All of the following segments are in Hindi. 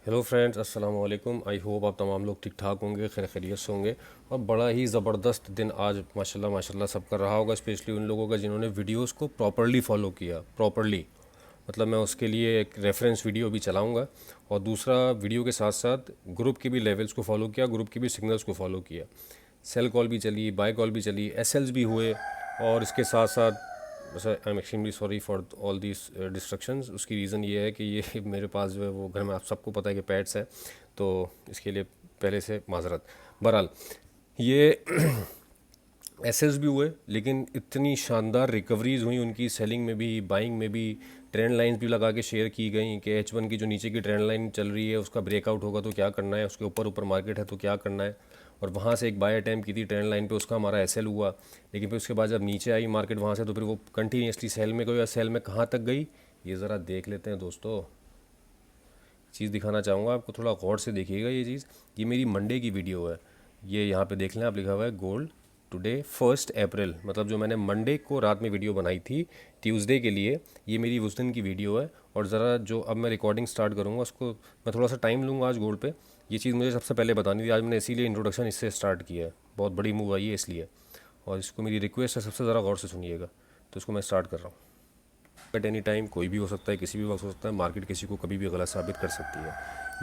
हेलो फ्रेंड्स, अस्सलाम वालेकुम। आई होप आप तमाम लोग ठीक ठाक होंगे, खैर खैरियत से होंगे। और बड़ा ही ज़बरदस्त दिन आज माशाल्लाह माशाल्लाह सबका रहा होगा, स्पेशली उन लोगों का जिन्होंने वीडियोस को प्रॉपर्ली फॉलो किया। प्रॉपर्ली मतलब मैं उसके लिए एक रेफरेंस वीडियो भी चलाऊंगा, और दूसरा वीडियो के साथ साथ ग्रुप के भी लेवल्स को फॉलो किया, ग्रुप के भी सिग्नल्स को फॉलो किया। सेल कॉल भी चली, बाय कॉल भी चली, एसएल्स भी हुए। और इसके साथ साथ बस I am extremely sorry for all these destructions. उसकी रीज़न ये है कि ये मेरे पास जो है वो घर में आप सबको पता है कि पेट्स है, तो इसके लिए पहले से माजरत। बहरहाल ये एसेस भी हुए, लेकिन इतनी शानदार रिकवरीज हुई उनकी, सेलिंग में भी बाइंग में भी। ट्रेंड लाइंस भी लगा के शेयर की गई कि H1 की जो नीचे की ट्रेंड लाइन चल रही है उसका ब्रेकआउट होगा तो क्या करना है, उसके ऊपर ऊपर मार्केट है तो क्या करना है। और वहाँ से एक बाय अटैम्प्ट की थी ट्रेंड लाइन पे, उसका हमारा एसएल हुआ। लेकिन फिर उसके बाद जब नीचे आई मार्केट वहाँ से, तो फिर वो कंटिन्यूसली सेल में गई, और सेल में कहाँ तक गई ये ज़रा देख लेते हैं दोस्तों। चीज़ दिखाना चाहूँगा आपको, थोड़ा गौर से देखिएगा ये चीज़। ये मेरी मंडे की वीडियो है, ये यहाँ पे देख लें आप, लिखा हुआ है गोल्ड टुडे 1 अप्रैल, मतलब जो मैंने मंडे को रात में वीडियो बनाई थी ट्यूसडे के लिए, ये मेरी उस दिन की वीडियो है। और ज़रा जो अब मैं रिकॉर्डिंग स्टार्ट करूँगा उसको मैं थोड़ा सा टाइम लूँगा आज गोल्ड पे। ये चीज़ मुझे सबसे पहले बतानी थी आज, मैंने इसीलिए इंट्रोडक्शन इससे स्टार्ट किया है, बहुत बड़ी मूव आई है इसलिए। और इसको मेरी रिक्वेस्ट है, सबसे ज़रा गौर से सुनिएगा। तो इसको मैं स्टार्ट कर रहा हूँ। एट एनी टाइम कोई भी हो सकता है, किसी भी वक्त हो सकता है, मार्केट किसी को कभी भी गलत साबित कर सकती है।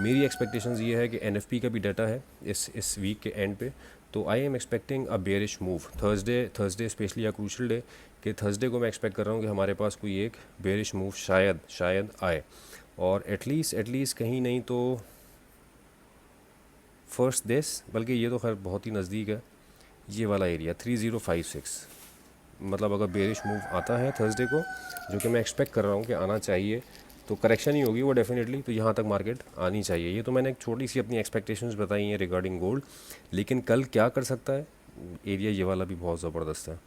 मेरी एक्सपेक्टेशंस ये है कि एनएफपी का भी डाटा है इस वीक के एंड पे, तो आई am expecting a bearish move Thursday specially, या क्रूशल डे कि थर्सडे को मैं एक्सपेक्ट कर रहा हूँ कि हमारे पास कोई एक बेरिश मूव शायद आए। और एटलीस्ट कहीं नहीं तो फर्स्ट दिस, बल्कि ये तो खैर बहुत ही नज़दीक है, ये वाला एरिया 3056। मतलब अगर बेरिश मूव आता है थर्सडे को, जो कि मैं एक्सपेक्ट कर रहा हूँ कि आना चाहिए, तो करेक्शन ही होगी वो डेफिनेटली, तो यहाँ तक मार्केट आनी चाहिए। ये तो मैंने एक छोटी सी अपनी एक्सपेक्टेशंस बताई हैं रिगार्डिंग गोल्ड। लेकिन कल क्या कर सकता है एरिया, ये वाला भी बहुत ज़बरदस्त है,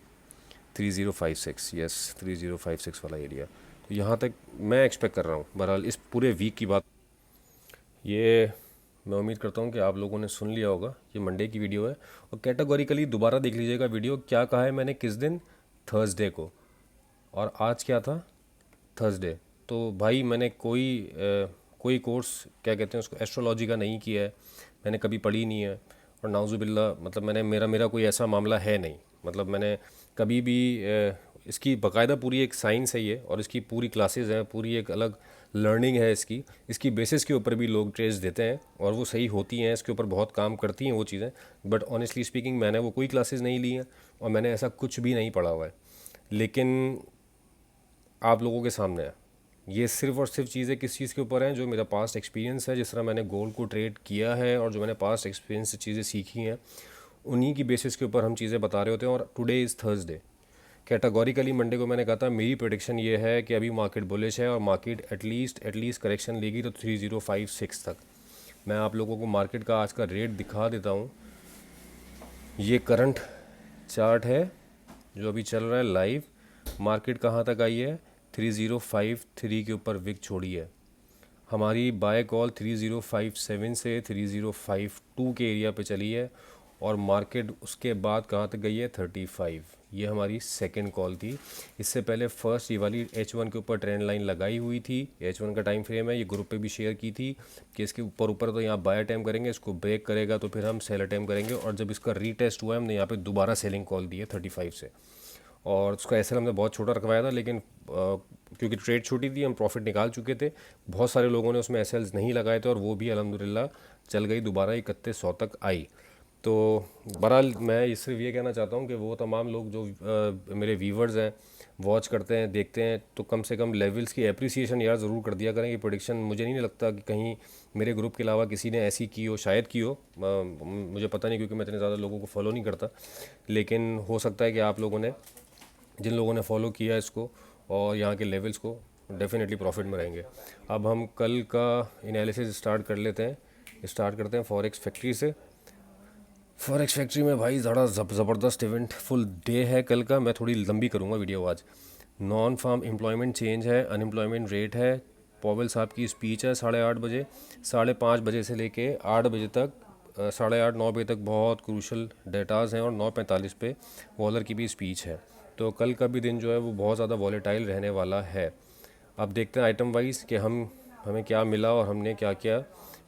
3056। यस, 3056 वाला एरिया, तो यहाँ तक मैं एक्सपेक्ट कर रहा हूँ। बहरहाल इस पूरे वीक की बात ये, मैं उम्मीद करता हूँ कि आप लोगों ने सुन लिया होगा। ये मंडे की वीडियो है, और कैटेगोरिकली दोबारा देख लीजिएगा वीडियो, क्या कहा है मैंने किस दिन, थर्सडे को। और आज क्या था, थर्सडे। तो भाई मैंने कोई कोर्स, क्या कहते हैं उसको, एस्ट्रोलॉजी का नहीं किया है, मैंने कभी पढ़ी नहीं है। और नाउजुबिल्ला मतलब मैंने मेरा कोई ऐसा मामला है नहीं, मतलब मैंने कभी भी इसकी बाकायदा पूरी एक साइंस है ये, और इसकी पूरी क्लासेस हैं, पूरी एक अलग लर्निंग है इसकी बेसिस के ऊपर भी लोग ट्रेड्स देते हैं, और वो सही होती हैं, इसके ऊपर बहुत काम करती हैं वो चीज़ें। बट ऑनेस्टली स्पीकिंग मैंने वो कोई क्लासेस नहीं ली हैं, और मैंने ऐसा कुछ भी नहीं पढ़ा हुआ है। लेकिन आप लोगों के सामने है, ये सिर्फ़ और सिर्फ चीज़ें किस चीज़ के ऊपर हैं, जो मेरा पास्ट एक्सपीरियंस है, जिस तरह मैंने गोल्ड को ट्रेड किया है, और जो मैंने पास्ट एक्सपीरियंस से चीज़ें सीखी हैं, उन्हीं की बेसिस के ऊपर हम चीज़ें बता रहे होते हैं। और today is Thursday. Categorically Monday को मैंने कहा था मेरी प्रेडिक्शन ये है कि अभी मार्केट बुलिश है, और मार्केट एटलीस्ट करेक्शन लेगी तो 3056 तक। मैं आप लोगों को मार्केट का आज का रेट दिखा देता हूँ। ये करंट चार्ट है जो अभी चल रहा है लाइव। मार्केट कहाँ तक आई है, 3053 के ऊपर विक छोड़ी है। हमारी बाय कॉल 3057 से 3052 के एरिया पे चली है, और मार्केट उसके बाद कहाँ तक गई है, 35। ये हमारी सेकंड कॉल थी। इससे पहले फर्स्ट ये वाली H1 के ऊपर ट्रेंड लाइन लगाई हुई थी, H1 का टाइम फ्रेम है, ये ग्रुप पे भी शेयर की थी कि इसके ऊपर ऊपर तो यहाँ बाय अटैम्प्ट करेंगे, इसको ब्रेक करेगा तो फिर हम सेल अटैम्प्ट करेंगे। और जब इसका रीटेस्ट हुआ है, हमने यहाँ पे दोबारा सेलिंग कॉल दी है 35 से, और उसका एसएल हमने बहुत छोटा रखवाया था, लेकिन क्योंकि ट्रेड छोटी थी हम प्रॉफिट निकाल चुके थे। बहुत सारे लोगों ने उसमें एसएल्स नहीं लगाए थे, और वो भी अल्हम्दुलिल्लाह चल गई, दोबारा 3100 तक आई। तो बहरहाल मैं सिर्फ ये कहना चाहता हूँ कि वो तमाम लोग जो मेरे व्यूवर्स हैं, वॉच करते हैं, देखते हैं, तो कम से कम लेवल्स की एप्रिसिएशन यार ज़रूर कर दिया करें। ये प्रोडिक्शन मुझे नहीं लगता कि कहीं मेरे ग्रुप के अलावा किसी ने ऐसी की हो, शायद की हो, मुझे पता नहीं, क्योंकि मैं इतने ज़्यादा लोगों को फॉलो नहीं करता। लेकिन हो सकता है कि आप लोगों ने, जिन लोगों ने फॉलो किया इसको और यहाँ के लेवल्स को, डेफिनेटली प्रॉफिट में रहेंगे। अब हम कल का एनालिसिस स्टार्ट कर लेते हैं, स्टार्ट करते हैं फॉरेक्स फैक्ट्री से। फॉरेक्स फैक्ट्री में भाई ज़रा ज़बरदस्त इवेंट फुल डे है कल का। मैं थोड़ी लंबी करूँगा वीडियो आज। नॉन फार्म एम्प्लॉयमेंट चेंज है, अनएम्प्लॉयमेंट रेट है, पॉवेल साहब की स्पीच है 8:30 बजे, 5:30 बजे से लेके 8 बजे तक, 8:30-9 बजे तक बहुत क्रूशल डेटाज हैं, और 9:45 पे वॉलर की भी स्पीच है। तो कल का भी दिन जो है वो बहुत ज़्यादा वॉलेटाइल रहने वाला है। अब देखते हैं आइटम वाइज कि हमें क्या मिला और हमने क्या किया।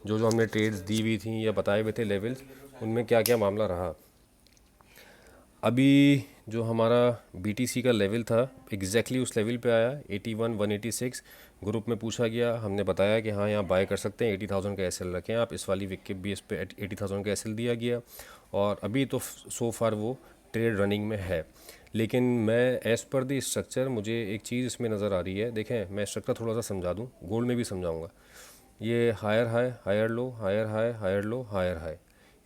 जो जो हमने ट्रेड्स दी हुई थी या बताए हुए थे लेवल्स, उनमें क्या क्या मामला रहा। अभी जो हमारा BTC का लेवल था एग्जैक्टली उस लेवल पे आया 81 186। ग्रुप में पूछा गया, हमने बताया कि हाँ यहाँ बाय कर सकते हैं, 80,000 का एसएल रखें आप। इस वाली वीक के बेस पे 80,000 का एसएल दिया गया और अभी तो सो फार वो ट्रेड रनिंग में है। लेकिन मैं एज़ पर दी स्ट्रक्चर मुझे एक चीज़ इसमें नज़र आ रही है। देखें, मैं स्ट्रक्चर थोड़ा सा समझा दूँ, गोल्ड में भी समझाऊँगा। ये higher high, higher low, higher high, higher low, higher high,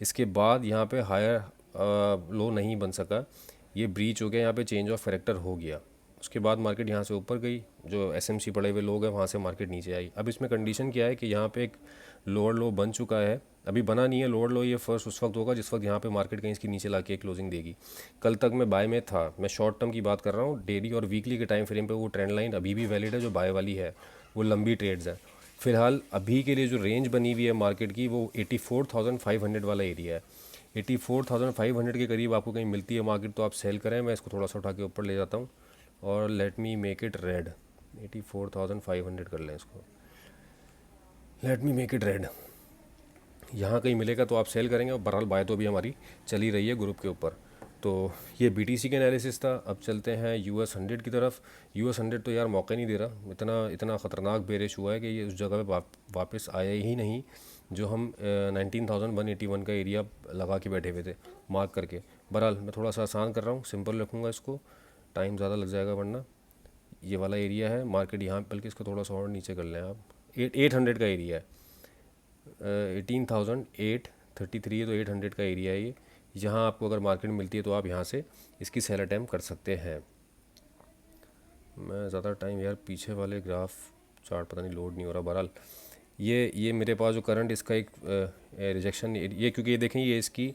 इसके बाद यहाँ पे हायर लो नहीं बन सका, ये ब्रीच हो गया, यहाँ पे चेंज ऑफ कैरेक्टर हो गया। उसके बाद मार्केट यहाँ से ऊपर गई, जो एसएमसी पड़े हुए लोग हैं वहाँ से मार्केट नीचे आई। अब इसमें कंडीशन क्या है कि यहाँ पे एक लोअर लो बन चुका है, अभी बना नहीं है लोअर लो। ये फर्स्ट उस वक्त होगा जिस वक्त यहाँ पे मार्केट कहीं इसके नीचे लाके क्लोजिंग देगी। कल तक मैं बाय में था, मैं शॉर्ट टर्म की बात कर रहा हूँ। डेली और वीकली के टाइम फ्रेम पे वो ट्रेंड लाइन अभी भी वैलिड है जो बाय वाली है, वो लंबी ट्रेड्स हैं। फिलहाल अभी के लिए जो रेंज बनी हुई है मार्केट की वो 84,500 वाला एरिया है। 84,500 के करीब आपको कहीं मिलती है मार्केट तो आप सेल करें। मैं इसको थोड़ा सा उठा के ऊपर ले जाता हूँ और let me make it red. 84,500 कर लें इसको, let me make it red. यहाँ कहीं मिलेगा तो आप सेल करेंगे और बहरहाल बाय तो अभी हमारी चली रही है ग्रुप के ऊपर। तो ये BTC के एनालिसिस था। अब चलते हैं US 100 की तरफ। US 100 तो यार मौका नहीं दे रहा, इतना ख़तरनाक बेरिश हुआ है कि ये उस जगह पे वापस आया ही नहीं जो हम 19,181 का एरिया लगा के बैठे हुए थे मार्क करके। बहरहाल मैं थोड़ा सा आसान कर रहा हूँ, सिंपल रखूँगा इसको, टाइम ज़्यादा लग जाएगा वरना। ये वाला एरिया है मार्केट यहाँ, बल्कि इसको थोड़ा सा और नीचे कर लें आप। 800 का एरिया है, 18,833 है तो 800 का एरिया है ये। यहाँ आपको अगर मार्केट मिलती है तो आप यहाँ से इसकी सेल अटैम्प्ट कर सकते हैं। मैं ज़्यादा टाइम यार पीछे वाले ग्राफ चार्ट पता नहीं लोड नहीं हो रहा। बहरहाल ये मेरे पास जो करंट इसका एक रिजेक्शन, ये क्योंकि ये देखें ये इसकी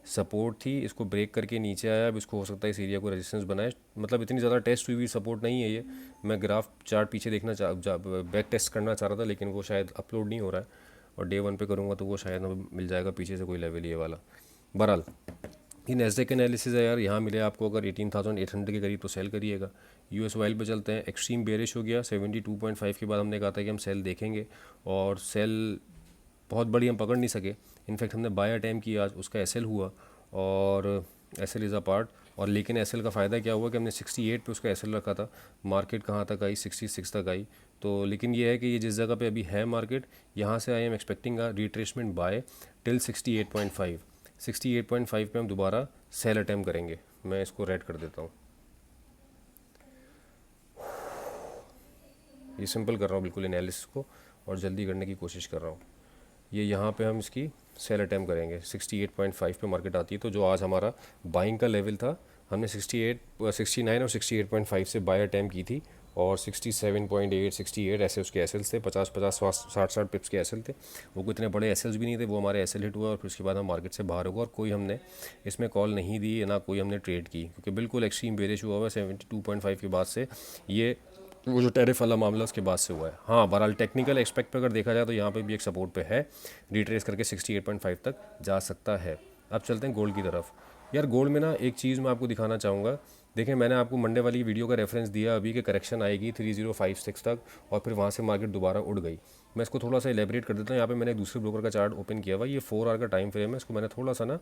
सपोर्ट थी, इसको ब्रेक करके नीचे आया। अब इसको हो सकता है इस एरिया को रेजिस्टेंस बनाए, मतलब इतनी ज़्यादा टेस्ट हुई सपोर्ट नहीं है ये। मैं ग्राफ चार्ट पीछे देखना बैक टेस्ट करना चाह रहा था लेकिन वो शायद अपलोड नहीं हो रहा है, और डे 1 पे करूँगा तो वो शायद मिल जाएगा पीछे से कोई लेवल ये वाला। बहरहाल ये नैस्डैक एनालिसिस है यार, यहाँ मिले आपको अगर 18,800 के करीब तो सेल करिएगा। US ऑयल पे चलते हैं। एक्सट्रीम बेरिश हो गया 72.5 के बाद, हमने कहा था कि हम सेल देखेंगे और सेल बहुत बड़ी हम पकड़ नहीं सके। इनफैक्ट हमने बाय अटैम्प्ट किया, आज उसका एसएल हुआ और एसएल इज़ अ पार्ट। और लेकिन एसएल का फ़ायदा क्या हुआ कि हमने 68 पे उसका एसएल रखा था, मार्केट कहाँ तक आई, 66 तक आई। तो लेकिन ये है कि ये जिस जगह पे अभी है मार्केट, यहाँ से I am expecting a retracement by till 68.5। 68.5 पे हम दोबारा सेल अटैम्प्ट करेंगे। मैं इसको रेड कर देता हूँ, ये सिंपल कर रहा हूँ बिल्कुल एनालिसिस को और जल्दी करने की कोशिश कर रहा हूँ। ये यहाँ पे हम इसकी सेल अटैम्प्ट करेंगे 68.5 पे मार्केट आती है। तो जो आज हमारा बाइंग का लेवल था, हमने 69 और 68.5 से बाय अटैम्प्ट की थी और 67.8 68 ऐसे उसके एसएल्स थे। 50 60 पिप्स के एसएल थे, वो कोई इतने बड़े एसएल्स भी नहीं थे। वो हमारे एसएल हिट हुआ और फिर उसके बाद हम मार्केट से बाहर होगा और कोई हमने इसमें कॉल नहीं दी, ना कोई हमने ट्रेड की, क्योंकि बिल्कुल एक्सट्रीम बेरिश हुआ हुआ 72.5 के बाद से। ये वो जो टैरिफ वाला मामला उसके बाद से हुआ है। हाँ, बहरहाल टेक्निकल एक्सपेक्ट पे अगर देखा जाए तो यहाँ पे भी एक सपोर्ट पे है, रिट्रेस करके 68.5 तक जा सकता है। अब चलते हैं गोल्ड की तरफ। यार गोल्ड में ना एक चीज़ मैं आपको दिखाना चाहूँगा। देखें, मैंने आपको मंडे वाली वीडियो का रेफरेंस दिया अभी कि करेक्शन आएगी 3056 तक और फिर वहाँ से मार्केट दोबारा उड़ गई। मैं इसको थोड़ा सा एलेबरेट कर देता हूँ। यहाँ पे मैंने एक दूसरे ब्रोकर का चार्ट ओपन किया हुआ है, ये 4 आवर का टाइम फ्रेम है। इसको मैंने थोड़ा सा ना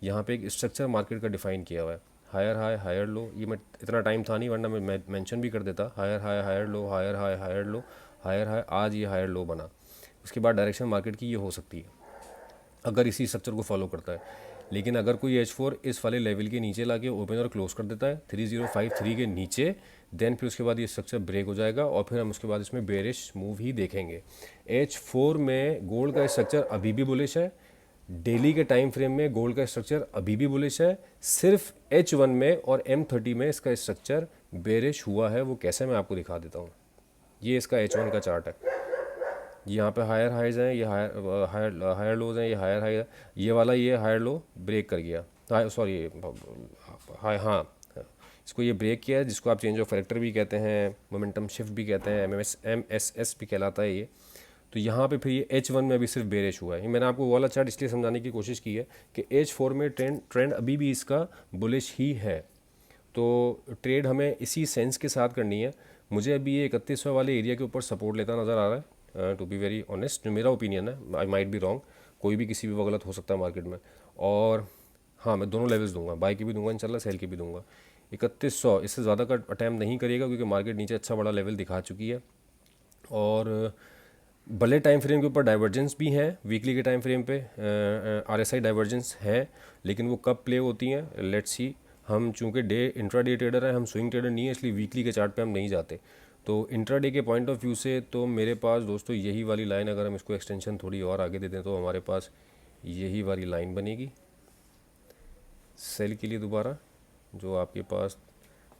यहाँ पे एक स्ट्रक्चर मार्केट का डिफाइन किया हुआ है। हायर हाई, हायर लो, ये मैं इतना टाइम था नहीं वरना मैं मेंशन भी कर देता। Higher high, higher low, higher high, higher low, higher high. आज ये हायर लो बना, उसके बाद डायरेक्शन मार्केट की ये हो सकती है अगर इसी स्ट्रक्चर को फॉलो करता है। लेकिन अगर कोई H4 इस वाले लेवल के नीचे लाके ओपन और क्लोज कर देता है 3053 के नीचे, देन फिर उसके बाद ये स्ट्रक्चर ब्रेक हो जाएगा और फिर हम उसके बाद इसमें बेरिश मूव ही देखेंगे। H4 में गोल्ड का स्ट्रक्चर अभी भी बुलिश है, डेली के टाइम फ्रेम में गोल्ड का स्ट्रक्चर अभी भी बुलिश है। सिर्फ H1 में और M30 में इसका स्ट्रक्चर बेरिश हुआ है। वो कैसे, मैं आपको दिखा देता हूँ। ये इसका H1 का चार्ट है, यहाँ पे हायर हाइज हैं, ये हायर लोज हैं, ये हायर हाई है। ये वाला ये हायर लो ब्रेक कर गया, सॉरी हाई, हाँ इसको ये ब्रेक किया है, जिसको आप चेंज ऑफ कैरेक्टर भी कहते हैं, मोमेंटम शिफ्ट भी कहते हैं, MSS भी कहलाता है ये। तो यहाँ पे फिर ये H1 में अभी सिर्फ बेरिश हुआ है। ये मैंने आपको वो वाला चार्ट इसलिए समझाने की कोशिश की है कि H4 में ट्रेंड अभी भी इसका बुलिश ही है। तो ट्रेड हमें इसी सेंस के साथ करनी है। मुझे अभी ये 3100 वाले एरिया के ऊपर सपोर्ट लेता नज़र आ रहा है टू बी वेरी ऑनेस्ट, मेरा ओपिनियन है, आई माइट बी रॉन्ग, कोई भी किसी भी वक्त गलत हो सकता है मार्केट में। और हाँ, मैं दोनों लेवल्स दूंगा, बाई की भी दूंगा इंशाल्लाह, सेल की भी दूंगा। 3100 इससे ज़्यादा का अटैम्प्ट नहीं करिएगा क्योंकि मार्केट नीचे अच्छा बड़ा लेवल दिखा चुकी है। और भले टाइम फ्रेम के ऊपर डाइवर्जेंस भी हैं, वीकली के टाइम फ्रेम पे आरएसआई डाइवर्जेंस है, लेकिन वो कब प्ले होती हैं लेट्स सी। हम चूंकि डे इंट्राडे ट्रेडर हैं, हम स्विंग ट्रेडर नहीं है, इसलिए वीकली के चार्ट पे हम नहीं जाते। तो इंट्राडे के पॉइंट ऑफ व्यू से तो मेरे पास दोस्तों यही वाली लाइन, अगर हम इसको एक्सटेंशन थोड़ी और आगे दे दें तो हमारे पास यही वाली लाइन बनेगी सेल के लिए दोबारा, जो आपके पास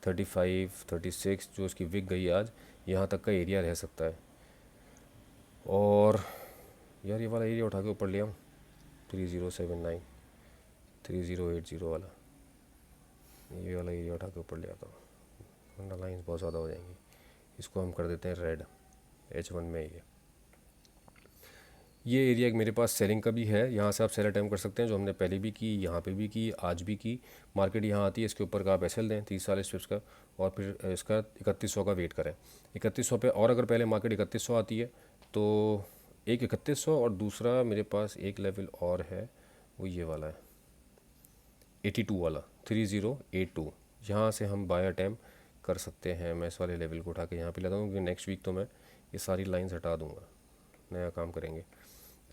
35 36 जो इसकी विक गई आज, यहाँ तक का एरिया रह सकता है। और यार ये वाला एरिया उठा के ऊपर ले आऊँ, 3079 3080 वाला, ये वाला एरिया उठा के ऊपर ले आता हूँ, वरना लाइन्स बहुत ज़्यादा हो जाएंगी। इसको हम कर देते हैं रेड, H1 में ये एरिया एक मेरे पास सेलिंग का भी है, यहाँ से आप सेल अटैम्प्ट कर सकते हैं, जो हमने पहले भी की, यहाँ पे भी की, आज भी की। मार्केट यहाँ आती है, इसके ऊपर का आप एसएल दें 30 स्विफ्ट का, और फिर इसका 3100 का वेट करें 3100 पे। और अगर पहले मार्केट 3100 आती है तो एक 3100, और दूसरा मेरे पास एक लेवल और है, वो ये वाला है 82 वाला 3082, यहाँ से हम बाय अटैम्प्ट कर सकते हैं। मैं इस वाले लेवल को उठा के यहाँ पे लाता हूँ क्योंकि नेक्स्ट वीक तो मैं ये सारी लाइन्स हटा दूँगा, नया काम करेंगे।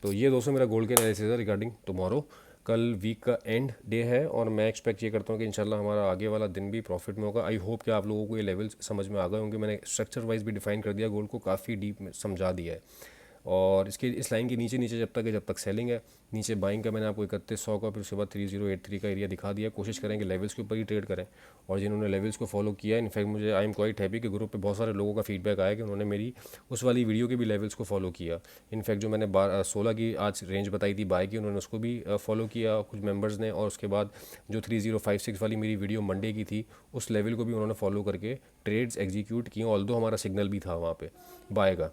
तो ये दोस्तों मेरा गोल्ड के एनालिसिस है रिगार्डिंग टुमारो। कल वीक का एंड डे है और मैं एक्सपेक्ट ये करता हूँ कि इंशाल्लाह हमारा आगे वाला दिन भी प्रॉफिट में होगा। आई होप कि आप लोगों को ये लेवल्स समझ में आ गए होंगे, मैंने स्ट्रक्चर वाइज भी डिफाइन कर दिया, गोल्ड को काफ़ी डीप में समझा दिया है। और इसके इस लाइन के नीचे नीचे जब तक सेलिंग है, नीचे बाइंग का मैंने आपको 3100 का, फिर उसके बाद 3083 का एरिया दिखा दिया। कोशिश करें कि लेवल्स के ऊपर ही ट्रेड करें, और जिन्होंने लेवल्स को फॉलो किया, इनफैक्ट मुझे आई एम क्वाइट हैप्पी कि ग्रुप पे बहुत सारे लोगों का फीडबैक आया कि उन्होंने मेरी उस वाली वीडियो के भी लेवल्स को फॉलो किया। इनफैक्ट जो मैंने 16 की आज रेंज बताई थी बाय की, उन्होंने उसको भी फॉलो किया कुछ मेंबर्स ने, और उसके बाद जो 3056 वाली मेरी वीडियो मंडे की थी, उस लेवल को भी उन्होंने फॉलो करके ट्रेड्स एग्जीक्यूट किए, ऑल्दो हमारा सिग्नल भी था वहाँ पे बाय का।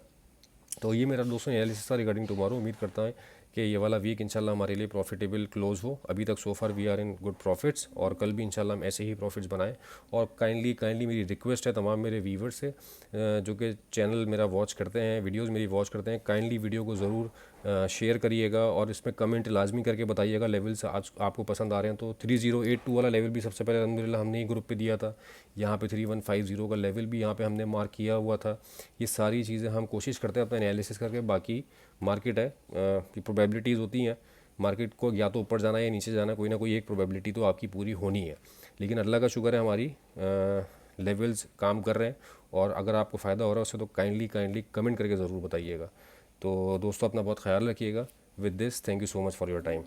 तो ये मेरा दोस्तों एनालिसिस था रिगार्डिंग टुमारो। उम्मीद करता है कि ये वाला वीक इंशाल्लाह हमारे लिए प्रॉफिटेबल क्लोज हो। अभी तक so far we are in good profits, और कल भी इंशाल्लाह हम ऐसे ही प्रॉफिट्स बनाएं। और काइंडली मेरी रिक्वेस्ट है तमाम मेरे व्यूवर्स से जो कि चैनल मेरा वॉच करते हैं, वीडियोज़ मेरी वॉच करते हैं, काइंडली वीडियो को ज़रूर शेयर करिएगा और इसमें कमेंट लाजमी करके बताइएगा लेवल्स आज आपको पसंद आ रहे हैं। तो 3082 वाला लेवल भी सबसे पहले अल्हम्दुलिल्लाह हमने ही ग्रुप पे दिया था, यहाँ पे 3150 का लेवल भी यहाँ पे हमने मार्क किया हुआ था। ये सारी चीज़ें हम कोशिश करते हैं अपना एनालिसिस करके, बाकी मार्केट है कि प्रोबेबिलिटीज़ होती हैं, मार्केट को या तो ऊपर जाना है या नीचे जाना, कोई ना कोई एक प्रोबेबिलिटी तो आपकी पूरी होनी है। लेकिन अल्लाह का शुक्र है हमारी लेवल्स काम कर रहे हैं, और अगर आपको फ़ायदा हो रहा है उससे तो काइंडली कमेंट करके ज़रूर बताइएगा। तो दोस्तों अपना बहुत ख्याल रखिएगा। With this thank you so much for your time.